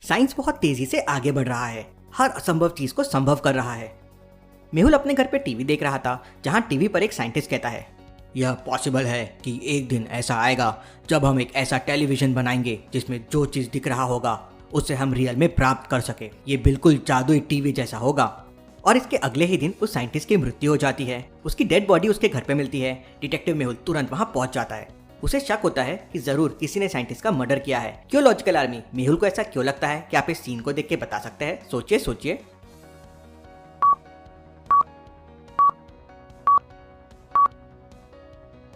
Science बहुत तेजी से आगे बढ़ रहा है, हर असंभव चीज को संभव कर रहा है। मेहुल अपने घर पे टीवी देख रहा था, जहां टीवी पर एक साइंटिस्ट कहता है, यह पॉसिबल है कि एक दिन ऐसा आएगा जब हम एक ऐसा टेलीविजन बनाएंगे जिसमें जो चीज दिख रहा होगा उसे हम रियल में प्राप्त कर सके। ये बिल्कुल जादुई टीवी जैसा होगा। और इसके अगले ही दिन उस साइंटिस्ट की मृत्यु हो जाती है। उसकी डेड बॉडी उसके घर पे मिलती है। डिटेक्टिव मेहुल तुरंत वहां पहुंच जाता है। उसे शक होता है कि जरूर किसी ने साइंटिस्ट का मर्डर किया है। क्यों लॉजिकल आर्मी, मेहुल को ऐसा क्यों लगता है? क्या आप इस सीन को देख के बता सकते हैं? सोचिए सोचिए।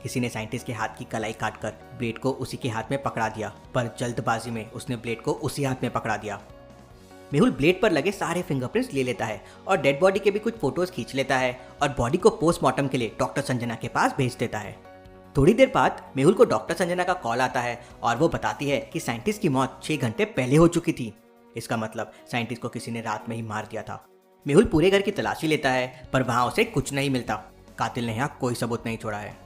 किसी ने साइंटिस्ट के हाथ की कलाई काटकर ब्लेड को उसी के हाथ में पकड़ा दिया, पर जल्दबाजी में उसने ब्लेड को उसी हाथ में पकड़ा दिया। मेहुल ब्लेड पर लगे सारे फिंगरप्रिंट्स ले लेता है और डेड बॉडी के भी कुछ फोटोज खींच लेता है और बॉडी को पोस्टमार्टम के लिए डॉक्टर संजना के पास भेज देता है। थोड़ी देर बाद मेहुल को डॉक्टर संजना का कॉल आता है और वो बताती है कि साइंटिस्ट की मौत 6 घंटे पहले हो चुकी थी। इसका मतलब साइंटिस्ट को किसी ने रात में ही मार दिया था। मेहुल पूरे घर की तलाशी लेता है, पर वहां उसे कुछ नहीं मिलता। कातिल ने यहाँ कोई सबूत नहीं छोड़ा है।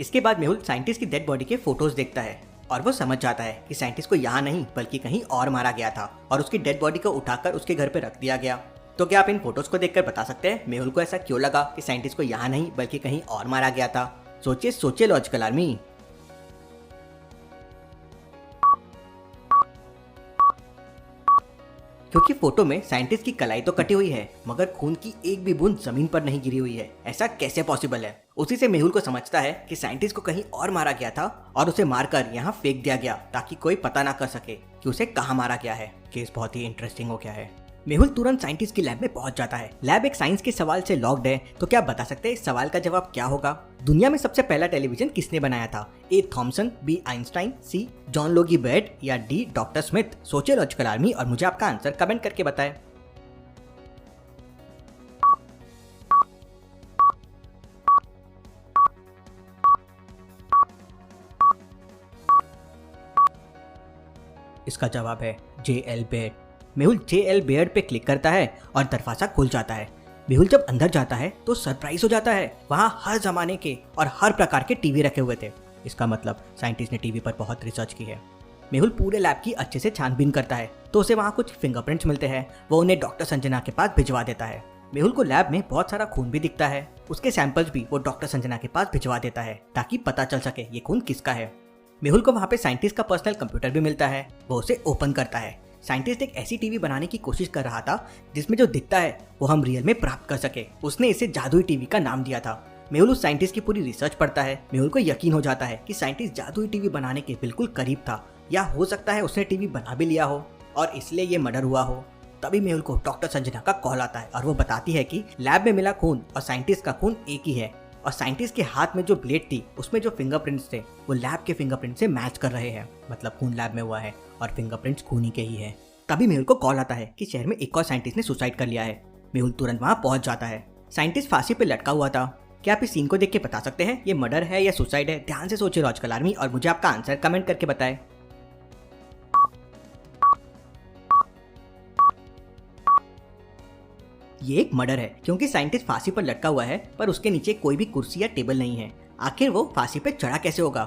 इसके बाद मेहुल साइंटिस्ट की डेड बॉडी के फोटोज देखता है और वो समझ जाता है कि साइंटिस्ट को यहाँ नहीं बल्कि कहीं और मारा गया था और उसकी डेड बॉडी को उठाकर उसके घर पे रख दिया गया। तो क्या आप इन फोटोज को देखकर बता सकते हैं मेहुल को ऐसा क्यों लगा कि साइंटिस्ट को यहाँ नहीं बल्कि कहीं और मारा गया था? सोचिए सोचिए लॉजिकल आर्मी। क्योंकि फोटो में साइंटिस्ट की कलाई तो कटी हुई है, मगर खून की एक भी बूंद जमीन पर नहीं गिरी हुई है। ऐसा कैसे पॉसिबल है? उसी से मेहुल को समझता है कि साइंटिस्ट को कहीं और मारा गया था और उसे मारकर यहाँ फेंक दिया गया ताकि कोई पता ना कर सके कि उसे कहाँ मारा गया है। केस बहुत ही इंटरेस्टिंग हो गया है। मेहुल तुरंत साइंटिस्ट की लैब में पहुंच जाता है। लैब एक साइंस के सवाल से लॉक्ड है। तो क्या आप बता सकते हैं इस सवाल का जवाब क्या होगा? दुनिया में सबसे पहला टेलीविजन किसने बनाया था? ए थॉमसन, बी आइंस्टाइन, सी जॉन लोगी बेड या डी डॉक्टर स्मिथ? सोचिए लॉजिकल आर्मी और मुझे आपका आंसर कमेंट करके बताएं। इसका जवाब है जे.एल. बेड। मेहुल जे.एल. बेयर्ड पे क्लिक करता है और दरवाजा खुल जाता है। मेहुल जब अंदर जाता है तो सरप्राइज हो जाता है। वहाँ हर जमाने के और हर प्रकार के टीवी रखे हुए थे। इसका मतलब साइंटिस्ट ने टीवी पर बहुत रिसर्च की है। मेहुल पूरे लैब की अच्छे से छानबीन करता है तो उसे वहाँ कुछ फिंगरप्रिंट्स मिलते हैं। वो उन्हें डॉक्टर संजना के पास भिजवा देता है। मेहुल को लैब में बहुत सारा खून भी दिखता है। उसके सैंपल्स भी वो डॉक्टर संजना के पास भिजवा देता है ताकि पता चल सके ये खून किसका है। मेहुल को वहाँ पे साइंटिस्ट का पर्सनल कंप्यूटर भी मिलता है। वो उसे ओपन करता है। साइंटिस्ट एक ऐसी टीवी बनाने की कोशिश कर रहा था जिसमें जो दिखता है वो हम रियल में प्राप्त कर सके। उसने इसे जादुई टीवी का नाम दिया था। मेहुल उस साइंटिस्ट की पूरी रिसर्च पढ़ता है। मेहुल को यकीन हो जाता है कि साइंटिस्ट जादुई टीवी बनाने के बिल्कुल करीब था, या हो सकता है उसने टीवी बना भी लिया हो और इसलिए ये मर्डर हुआ हो। तभी मेहुल को डॉक्टर संजना का कॉल आता है और वो बताती है कि लैब में मिला खून और साइंटिस्ट का खून एक ही है और साइंटिस्ट के हाथ में जो ब्लेड थी उसमें जो फिंगरप्रिंट्स थे वो लैब के फिंगरप्रिंट से मैच कर रहे हैं। मतलब खून लैब में हुआ है और फिंगरप्रिंट्स खूनी के ही है। तभी मेहुल को कॉल आता है कि शहर में एक और साइंटिस्ट ने सुसाइड कर लिया है। मेहुल तुरंत वहां पहुंच जाता है। साइंटिस्ट फांसी पे लटका हुआ था। क्या आप इस सीन को देख के बता सकते हैं ये मर्डर है या सुसाइड है? ध्यान से सोचिए लॉजिकल आर्मी और मुझे आपका आंसर कमेंट करके बताएं। ये एक मर्डर है क्योंकि साइंटिस्ट फांसी पर लटका हुआ है पर उसके नीचे कोई भी कुर्सी या टेबल नहीं है। आखिर वो फांसी पे चढ़ा कैसे होगा?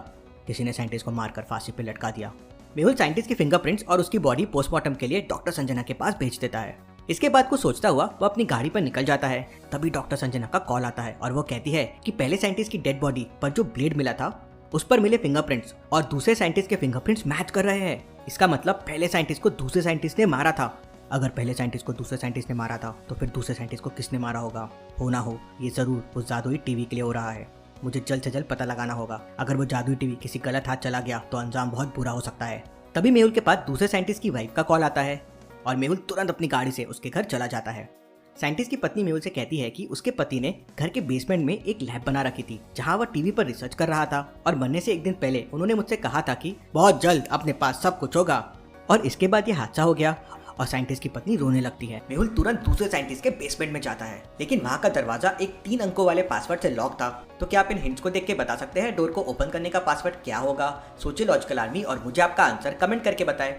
किसी ने साइंटिस्ट को मारकर फांसी पे लटका दिया। मेहुल साइंटिस्ट के फिंगरप्रिंट्स और उसकी बॉडी पोस्टमार्टम के लिए डॉक्टर संजना के पास भेज देता है। इसके बाद कुछ सोचता हुआ वो अपनी गाड़ी पर निकल जाता है। तभी डॉक्टर संजना का कॉल आता है और वो कहती है कि पहले साइंटिस्ट की डेड बॉडी पर जो ब्लेड मिला था उस पर मिले फिंगरप्रिंट्स और दूसरे साइंटिस्ट के फिंगरप्रिंट्स मैच कर रहे हैं। इसका मतलब पहले साइंटिस्ट को दूसरे साइंटिस्ट ने मारा था। अगर पहले साइंटिस्ट को दूसरे साइंटिस्ट ने मारा था तो फिर दूसरे साइंटिस्ट को किसने मारा होगा? हो ना हो ये जरूर उस जादुई टीवी के लिए हो रहा है। मुझे जल्द से जल्द पता लगाना होगा। अगर वो जादुई टीवी किसी गलत हाथ चला गया तो अंजाम बहुत बुरा हो सकता है। तभी मेहुल के पास दूसरे साइंटिस्ट की वाइफ का कॉल आता है और मेहुल तुरंत अपनी गाड़ी से उसके घर चला जाता है। साइंटिस्ट की पत्नी मेहुल से कहती है कि उसके पति ने घर के बेसमेंट में एक लैब बना रखी थी जहां वह टीवी पर रिसर्च कर रहा था और मरने से एक दिन पहले उन्होंने मुझसे कहा था कि बहुत जल्द अपने पास सब कुछ होगा। और इसके बाद ये हादसा हो गया और साइंटिस्ट की पत्नी रोने लगती है। मेहुल तुरंत दूसरे साइंटिस्ट के बेसमेंट में जाता है लेकिन वहाँ का दरवाजा एक 3 अंकों वाले पासवर्ड से लॉक था। तो क्या आप इन हिंट्स को देख के बता सकते हैं डोर को ओपन करने का पासवर्ड क्या होगा? सोचिए लॉजिकल आर्मी और मुझे आपका आंसर कमेंट करके बताएं।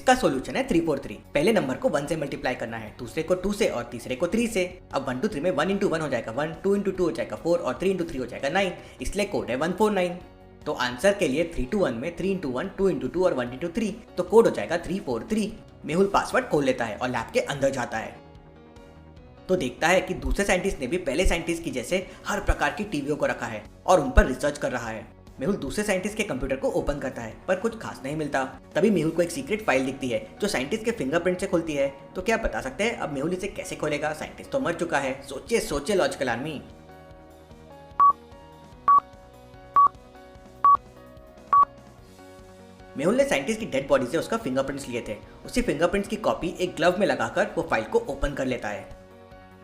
इसका सोल्यूशन है 343। पहले नंबर को 1 से मल्टीप्लाई करना है, दूसरे को 2 से और तीसरे को 3 से। अब 1 to 3 में 1 into 1 हो जाएगा 1, 2 into 2 हो जाएगा 4 और 3 into 3 हो जाएगा 9, इसलिए कोड है 149। तो आंसर के लिए 3 to 1 में 3 into 1, 2 into 2 और 1 into 3, तो कोड हो जाएगा 343। मेहुल पासवर्ड खोल लेता है और लैब के अंदर जाता है तो देखता है कि दूसरे साइंटिस्ट ने भी पहले साइंटिस्ट की जैसे हर प्रकार की टीवियों को रखा है और उन पर रिसर्च कर रहा है। मेहुल दूसरे साइंटिस्ट के कंप्यूटर को ओपन करता है पर कुछ खास नहीं मिलता। तभी मेहुल को एक सीक्रेट फाइल दिखती है जो साइंटिस्ट के फिंगरप्रिंट से खुलती है। तो क्या बता सकते हैं अब मेहुल इसे कैसे खोलेगा? साइंटिस्ट तो मर चुका है। सोचिए सोचिए लॉजिकल आर्मी। मेहुल ने साइंटिस्ट की डेड बॉडी से उसका फिंगरप्रिंट्स लिए थे। उसी फिंगरप्रिंट्स की कॉपी एक ग्लव में लगाकर वो फाइल को ओपन कर लेता है।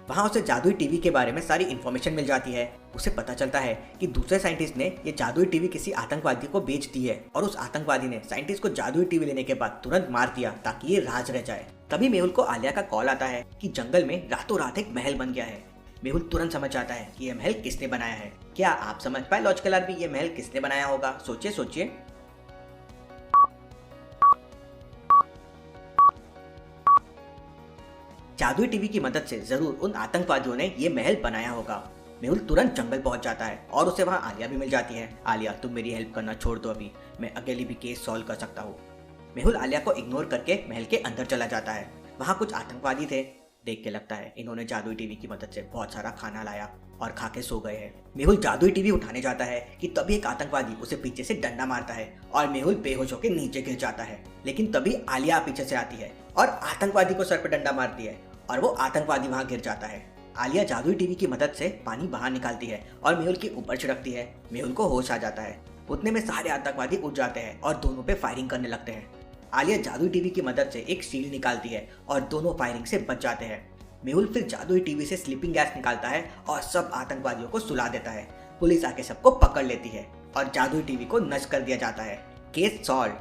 वहाँ उसे जादुई टीवी के बारे में सारी इन्फॉर्मेशन मिल जाती है। उसे पता चलता है कि दूसरे साइंटिस्ट ने ये जादुई टीवी किसी आतंकवादी को बेच दी है और उस आतंकवादी ने साइंटिस्ट को जादुई टीवी लेने के बाद तुरंत मार दिया ताकि ये राज रह जाए। तभी मेहुल को आलिया का कॉल आता है कि जंगल में रातों रात एक महल बन गया है। मेहुल तुरंत समझ जाता है कि यह महल किसने बनाया है। क्या आप समझ पाए लॉजिकल आर्मी ये महल किसने बनाया होगा? सोचिए सोचिए। जादुई टीवी की मदद से जरूर उन आतंकवादियों ने ये महल बनाया होगा। मेहुल तुरंत जंगल पहुंच जाता है और उसे वहां आलिया भी मिल जाती है। आलिया, तुम मेरी हेल्प करना छोड़ दो, अभी मैं अकेली भी केस सॉल्व कर सकता हूँ। मेहुल आलिया को इग्नोर करके महल के अंदर चला जाता है। वहाँ कुछ आतंकवादी थे। देख के लगता है इन्होंने जादुई टीवी की मदद से बहुत सारा खाना लाया और खा के सो गए हैं। मेहुल जादुई टीवी उठाने जाता है कि तभी एक आतंकवादी उसे पीछे से डंडा मारता है और मेहुल बेहोश होकर नीचे गिर जाता है। लेकिन तभी आलिया पीछे से आती है और आतंकवादी को सर पर डंडा मारती है और वो आतंकवादी वहां गिर जाता है। आलिया जादुई टीवी की मदद से पानी बाहर निकालती है और मेहुल के ऊपर छिड़कती है। मेहुल को होश आ जाता है। उतने में सारे आतंकवादी उठ जाते हैं और दोनों पे फायरिंग करने लगते हैं। आलिया जादुई टीवी की मदद से एक शील्ड निकालती है और दोनों फायरिंग से बच जाते हैं। मेहुल फिर जादुई टीवी से स्लीपिंग गैस निकालता है और सब आतंकवादियों को सुला देता है। पुलिस आके सबको पकड़ लेती है और जादुई टीवी को नष्ट कर दिया जाता है। Case solve.